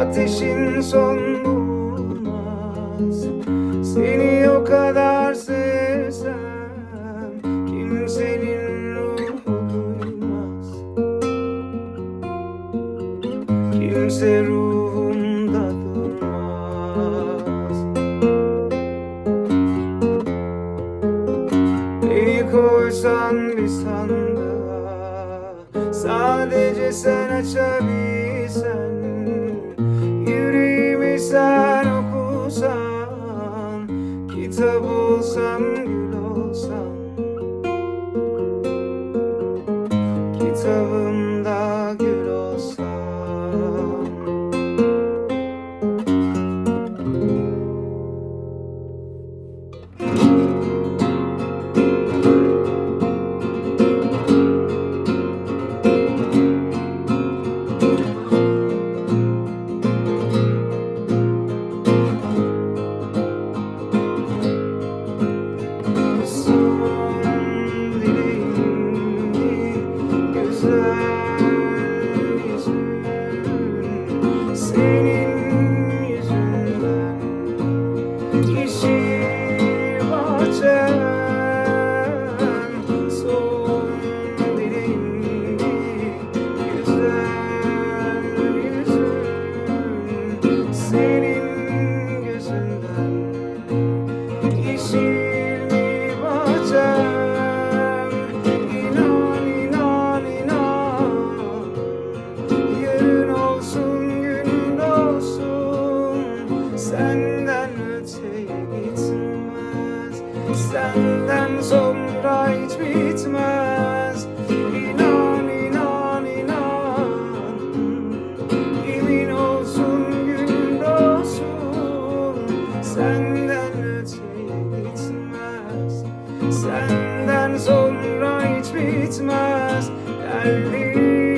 Ateşin son bulmaz. Seni o kadar sevsem, kimsenin ruhu duymaz. Kimse ruhumda durmaz. Beni koysan bir sandığa, sadece sen açabilsen, yüreğimi sen okusan, kitap olsam gül olsan, kitabımda gül olsam. Dileğimdi, güzel yüzün, senin yüzünden. Yeşil bahçem, son dileğimdi, güzel yüzün, senin gözünden. Yeşil İnan, inan, inan. Yarın olsun, gün doğsun, senden öteye gitmez, senden sonra hiç bitmez. İnan, inan, inan. Yemin olsun, gün doğsun, senden öteye gitmez, senden sonra hiç bitmez. Derdim